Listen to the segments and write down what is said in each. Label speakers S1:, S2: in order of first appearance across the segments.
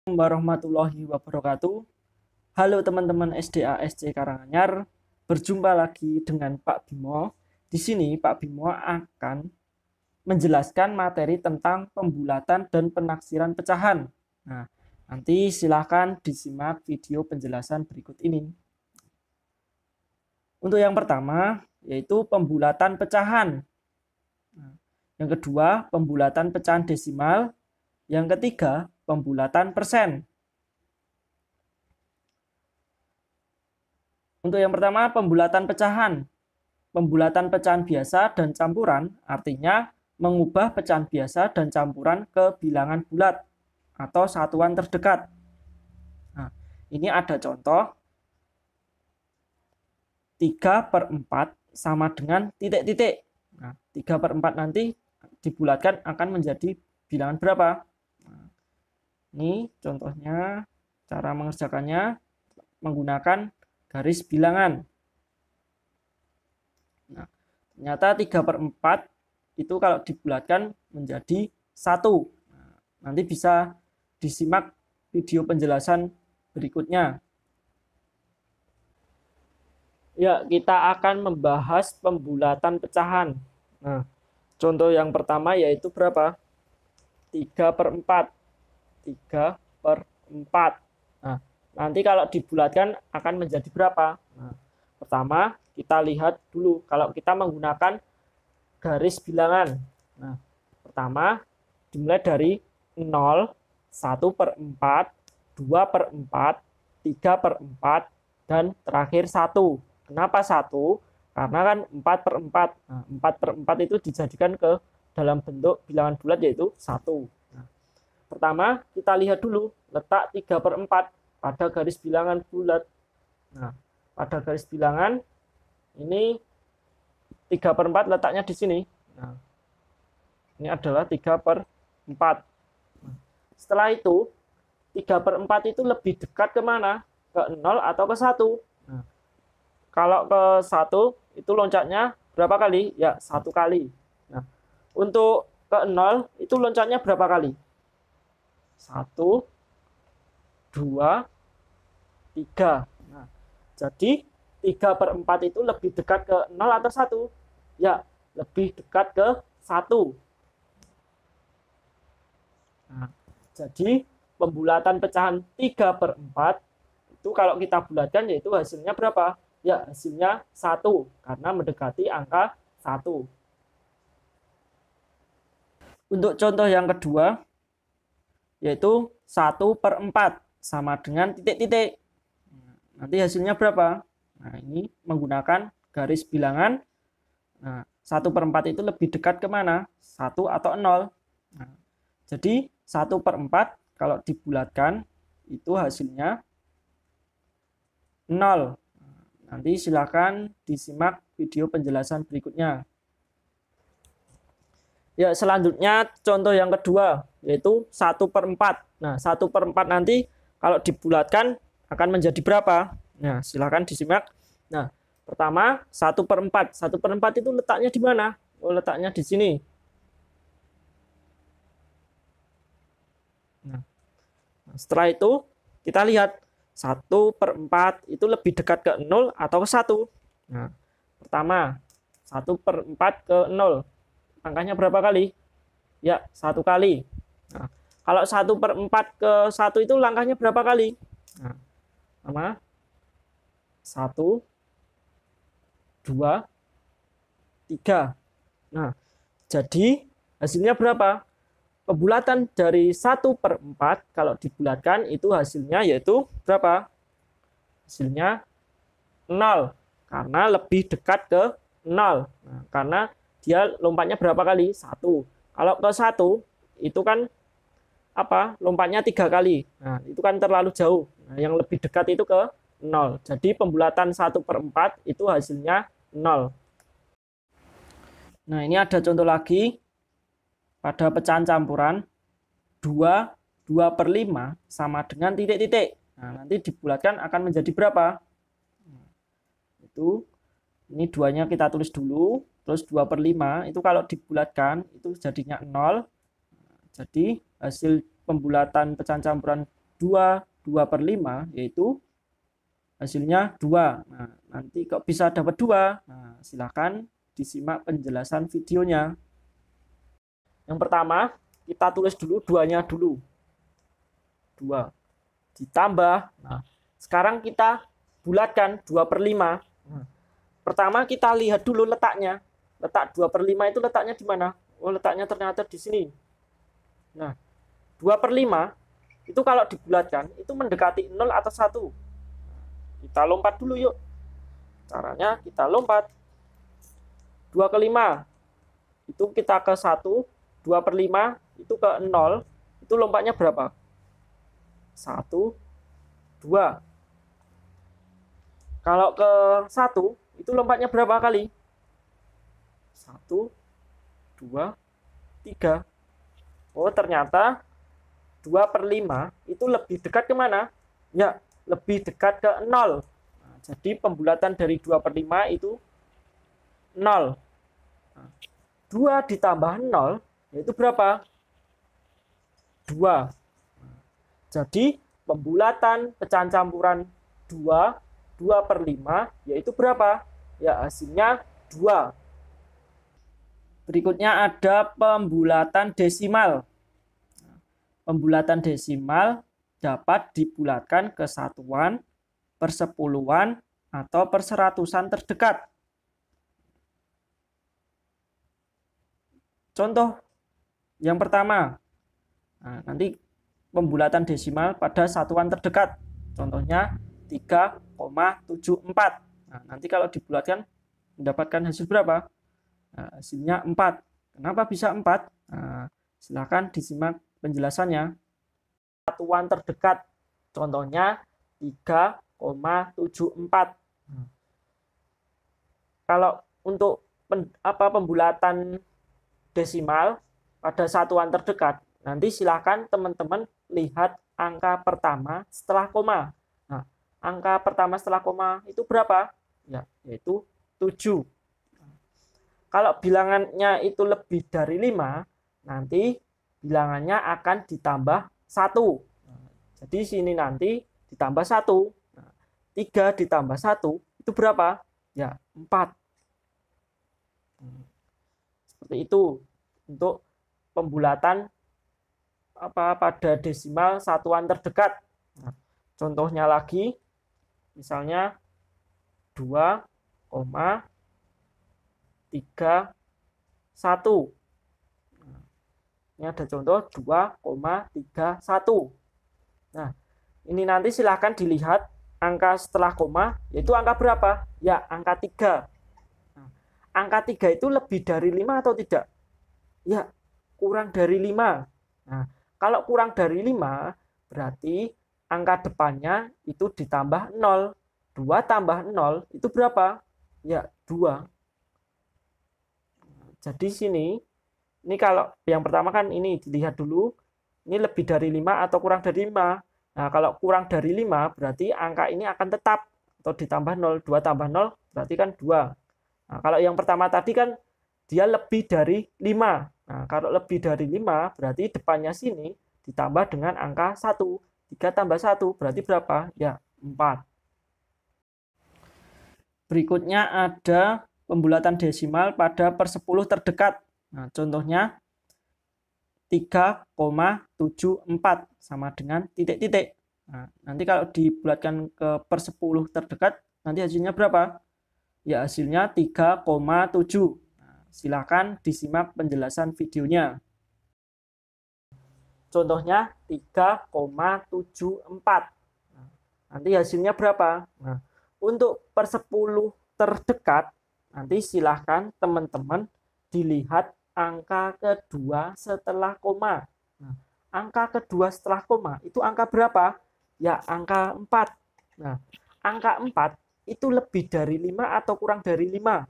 S1: Warahmatullahi wabarakatuh. Halo teman-teman SDA SC Karanganyar, berjumpa lagi dengan Pak Bimo. Di sini Pak Bimo akan menjelaskan materi tentang pembulatan dan penaksiran pecahan. Nah, nanti silakan disimak video penjelasan berikut ini. Untuk yang pertama, yaitu pembulatan pecahan. Yang kedua, pembulatan pecahan desimal. Yang ketiga, pembulatan persen. Untuk yang pertama, pembulatan pecahan. Pembulatan pecahan biasa dan campuran artinya mengubah pecahan biasa dan campuran ke bilangan bulat atau satuan terdekat. Nah, ini ada contoh 3/4 sama dengan titik-titik. Nah, 3/4 nanti dibulatkan akan menjadi bilangan berapa? Nah, ini contohnya cara mengerjakannya menggunakan garis bilangan. Nah, ternyata 3/4 itu kalau dibulatkan menjadi 1. Nah, nanti bisa disimak video penjelasan berikutnya. Ya, kita akan membahas pembulatan pecahan. Nah, contoh yang pertama yaitu berapa? 3/4. 3/4. Nah, nanti kalau dibulatkan akan menjadi berapa? Nah, pertama kita lihat dulu kalau kita menggunakan garis bilangan. Nah, pertama dimulai dari 0, 1/4, 2/4, 3/4, dan terakhir 1. Kenapa 1? Karena kan 4/4. Nah, 4/4 itu dijadikan ke dalam bentuk bilangan bulat yaitu 1. Nah, pertama kita lihat dulu letak 3/4 pada garis bilangan bulat. Nah, pada garis bilangan ini 3/4 letaknya di sini. Nah, ini adalah 3/4. Nah, setelah itu 3/4 itu lebih dekat kemana? Ke 0 atau ke 1? Nah, kalau ke 1 itu loncatnya berapa kali? Ya, 1 kali. Nah, untuk ke 0 itu loncatnya berapa kali? 1, 2, 3. Nah, jadi 3/4 itu lebih dekat ke 0 atau 1? Ya, lebih dekat ke 1. Nah, jadi pembulatan pecahan 3/4 itu kalau kita bulatkan yaitu hasilnya berapa? Ya, hasilnya 1 karena mendekati angka 1. Untuk contoh yang kedua yaitu 1/4 sama dengan titik-titik. Nanti hasilnya berapa? Nah, ini menggunakan garis bilangan. Nah, 1/4 itu lebih dekat kemana? 1 atau 0. Nah, jadi 1/4 kalau dibulatkan itu hasilnya 0. Nanti silakan disimak video penjelasan berikutnya. Ya, selanjutnya contoh yang kedua yaitu 1/4. Nah, 1/4 nanti kalau dibulatkan akan menjadi berapa? Nah, silakan disimak. Nah, pertama 1/4. 1/4 itu letaknya di mana? Oh, letaknya di sini. Nah, setelah itu kita lihat 1/4 itu lebih dekat ke 0 atau ke 1. Nah, pertama 1/4 ke 0. Angkanya berapa kali? Ya, 1 kali. Nah, kalau 1/4 ke 1 itu langkahnya berapa kali? Nah, sama 1, 2, 3. Nah, jadi hasilnya berapa? Pembulatan dari 1/4 kalau dibulatkan itu hasilnya yaitu berapa? Hasilnya 0 karena lebih dekat ke 0. Nah, karena dia lompatnya berapa kali? 1. Kalau ke 1 itu kan apa? Lompatnya 3 kali. Nah, itu kan terlalu jauh. Nah, yang lebih dekat itu ke 0. Jadi pembulatan 1/4 itu hasilnya 0. Nah, ini ada contoh lagi pada pecahan campuran 2/5 sama dengan titik-titik. Nah, nanti dibulatkan akan menjadi berapa? Itu ini 2-nya kita tulis dulu. Terus 2/5 itu kalau dibulatkan itu jadinya 0. Jadi hasil pembulatan pecahan campuran 2/5, yaitu hasilnya 2. Nah, nanti kok bisa dapat 2? Nah, silakan disimak penjelasan videonya. Yang pertama, kita tulis dulu 2-nya dulu. 2 ditambah. Nah, sekarang kita bulatkan 2/5. Nah, pertama kita lihat dulu letaknya. Letak 2/5 itu letaknya di mana? Oh, letaknya ternyata di sini. Nah, 2/5 itu kalau dibulatkan itu mendekati 0 atau 1. Kita lompat dulu yuk. Caranya kita lompat. 2/5 itu kita ke 1, 2/5 itu ke 0, itu lompatnya berapa? 1, 2. Kalau ke 1 itu lompatnya berapa kali? 1, 2, 3. Oh, ternyata 2/5 itu lebih dekat kemana? Ya, lebih dekat ke 0. Nah, jadi pembulatan dari 2/5 itu 0. Nah, 2 ditambah 0 yaitu berapa? 2. Jadi pembulatan pecahan campuran 2/5 yaitu berapa? Ya, hasilnya 2. Berikutnya ada pembulatan desimal. Pembulatan desimal dapat dibulatkan ke satuan, persepuluhan, atau perseratusan terdekat. Contoh yang pertama, nah, nanti pembulatan desimal pada satuan terdekat. Contohnya 3,74. Nah, nanti kalau dibulatkan mendapatkan hasil berapa? Nah, hasilnya 4. Kenapa bisa 4? Nah, silakan disimak penjelasannya. Satuan terdekat. Contohnya 3,74. Kalau untuk pembulatan desimal pada satuan terdekat, nanti silakan teman-teman lihat angka pertama setelah koma. Nah, angka pertama setelah koma itu berapa? Ya, yaitu 7. Kalau bilangannya itu lebih dari 5, nanti bilangannya akan ditambah 1. Jadi sini nanti ditambah 1. 3 ditambah 1 itu berapa? Ya, 4. Seperti itu untuk pembulatan pada desimal satuan terdekat. Nah, contohnya lagi, misalnya 2,31. Nah, ini ada contoh 2,31. Nah, ini nanti silahkan dilihat angka setelah koma, yaitu angka berapa? Ya, angka 3. Nah, angka 3 itu lebih dari 5 atau tidak? Ya, kurang dari 5. Nah, kalau kurang dari 5, berarti angka depannya itu ditambah 0. 2 tambah 0 itu berapa? Ya, 2. Jadi sini, ini kalau yang pertama kan ini dilihat dulu, ini lebih dari 5 atau kurang dari 5. Nah, kalau kurang dari 5, berarti angka ini akan tetap atau ditambah 0. 2 tambah 0 berarti kan 2. Nah, kalau yang pertama tadi kan dia lebih dari 5. Nah, kalau lebih dari 5, berarti depannya sini ditambah dengan angka 1. 3 tambah 1 berarti berapa? Ya, 4. Berikutnya ada pembulatan desimal pada persepuluh terdekat. Nah, contohnya 3,74 sama dengan titik-titik. Nah, nanti kalau dibulatkan ke persepuluh terdekat, nanti hasilnya berapa? Ya, hasilnya 3,7. Nah, silakan disimak penjelasan videonya. Contohnya 3,74. Nah, nanti hasilnya berapa? Nah, untuk persepuluh terdekat, nanti silahkan teman-teman dilihat angka kedua setelah koma. Nah, angka kedua setelah koma itu angka berapa? Ya, angka 4. Nah, angka 4 itu lebih dari 5 atau kurang dari 5?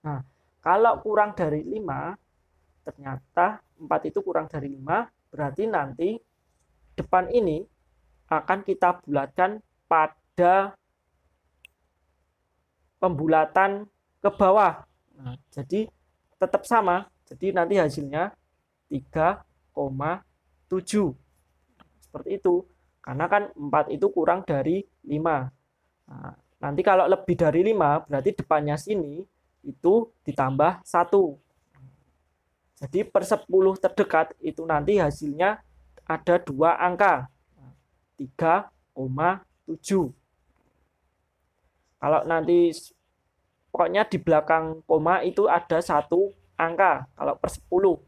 S1: Nah, kalau kurang dari 5, ternyata 4 itu kurang dari 5, berarti nanti depan ini akan kita bulatkan pada pembulatan ke bawah. Nah, jadi tetap sama. Jadi nanti hasilnya 3,7. Seperti itu. karena kan 4 itu kurang dari 5. Nah, nanti kalau lebih dari 5 berarti depannya sini itu ditambah 1. Jadi per 10 terdekat itu nanti hasilnya ada 2 angka, 3,7. Kalau nanti pokoknya di belakang koma itu ada 1 angka kalau per 10.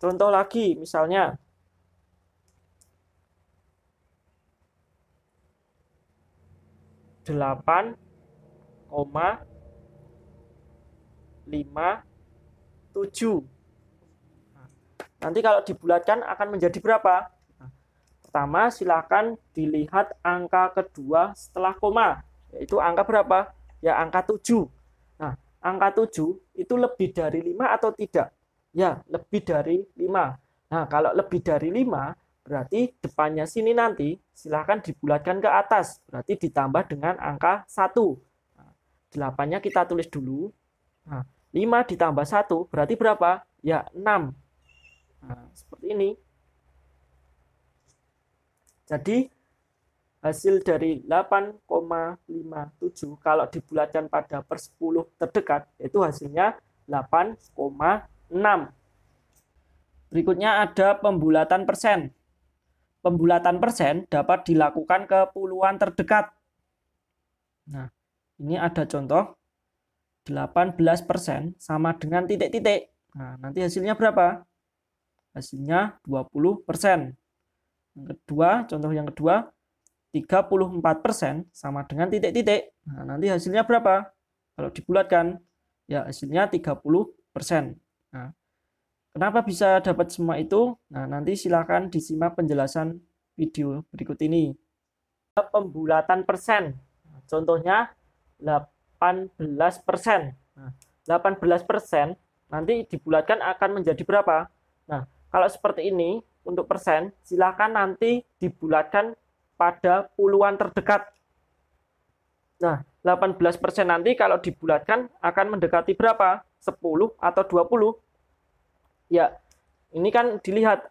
S1: Contoh lagi misalnya 8,57. Nanti kalau dibulatkan akan menjadi berapa? Pertama, silakan dilihat angka kedua setelah koma, yaitu angka berapa? Ya, angka 7. Nah, angka 7 itu lebih dari 5 atau tidak? Ya, lebih dari 5. Nah, kalau lebih dari 5, berarti depannya sini nanti silakan dibulatkan ke atas, berarti ditambah dengan angka 1. Nah, 8-nya kita tulis dulu. Nah, 5 ditambah 1 berarti berapa? Ya, 6. Nah, seperti ini. Jadi hasil dari 8,57 kalau dibulatkan pada per 10 terdekat itu hasilnya 8,6. Berikutnya ada pembulatan persen. Pembulatan persen dapat dilakukan ke puluhan terdekat. Nah, ini ada contoh 18% sama dengan titik-titik. Nah, nanti hasilnya berapa? Hasilnya 20%. Yang kedua, contoh yang kedua, 34% sama dengan titik-titik. Nah, nanti hasilnya berapa? Kalau dibulatkan, ya hasilnya 30%. Nah, kenapa bisa dapat semua itu? Nah, nanti silakan disimak penjelasan video berikut ini. Pembulatan persen. Nah, contohnya 18%. Nah, 18% nanti dibulatkan akan menjadi berapa? Nah, kalau seperti ini, untuk persen, silakan nanti dibulatkan pada puluhan terdekat. Nah, 18% nanti kalau dibulatkan akan mendekati berapa? 10 atau 20? Ya, ini kan dilihat.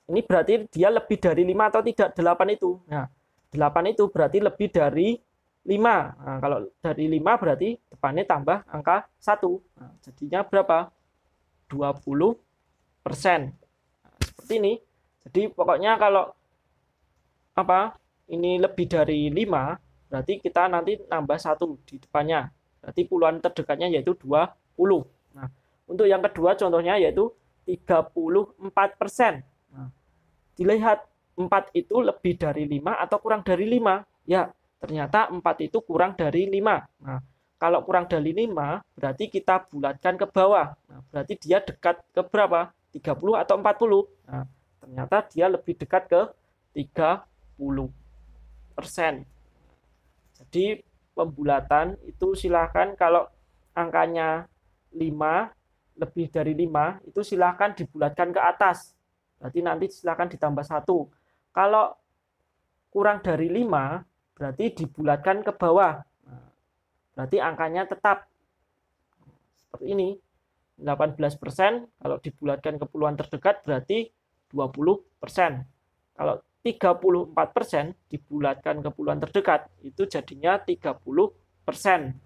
S1: Ini berarti dia lebih dari 5 atau tidak? 8 itu. Nah, 8 itu berarti lebih dari 5. Nah, kalau dari 5 berarti depannya tambah angka 1. Nah, jadinya berapa? 20%. Nah, seperti ini. Jadi pokoknya kalau ini lebih dari 5, berarti kita nanti nambah 1 di depannya. Berarti puluhan terdekatnya yaitu 20. Nah, untuk yang kedua contohnya yaitu 34%. Nah, dilihat 4 itu lebih dari 5 atau kurang dari 5? Ya, ternyata 4 itu kurang dari 5. Nah, kalau kurang dari 5 berarti kita bulatkan ke bawah. Nah, berarti dia dekat ke berapa? 30 atau 40? Nah, ternyata dia lebih dekat ke 30%. Jadi pembulatan itu silakan kalau angkanya 5, lebih dari 5, itu silakan dibulatkan ke atas. Berarti nanti silakan ditambah 1. Kalau kurang dari 5, berarti dibulatkan ke bawah. Nah, berarti angkanya tetap seperti ini. 18% kalau dibulatkan ke puluhan terdekat berarti 20%. Kalau 34% dibulatkan ke puluhan terdekat, itu jadinya 30%.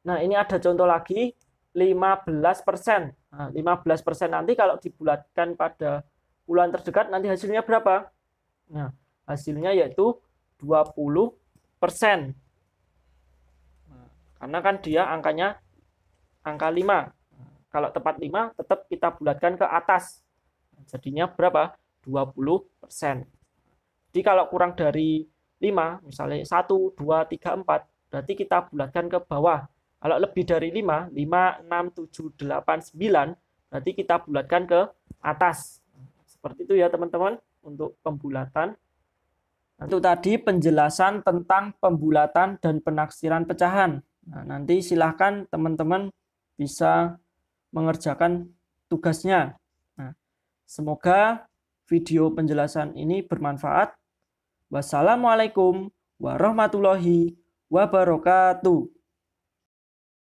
S1: Nah, ini ada contoh lagi, 15%. Nah, 15% nanti kalau dibulatkan pada puluhan terdekat, nanti hasilnya berapa? Nah, hasilnya yaitu 20%. Nah, karena kan dia angkanya angka 5. Kalau tepat 5, tetap kita bulatkan ke atas. Jadinya berapa? 20%. Jadi kalau kurang dari 5, misalnya 1, 2, 3, 4, berarti kita bulatkan ke bawah. Kalau lebih dari 5, 5, 6, 7, 8, 9, berarti kita bulatkan ke atas. Seperti itu ya teman-teman untuk pembulatan. Itu tadi penjelasan tentang pembulatan dan penaksiran pecahan. Nah, nanti silahkan teman-teman bisa mengerjakan tugasnya. Nah, semoga video penjelasan ini bermanfaat. Wassalamualaikum warahmatullahi wabarakatuh.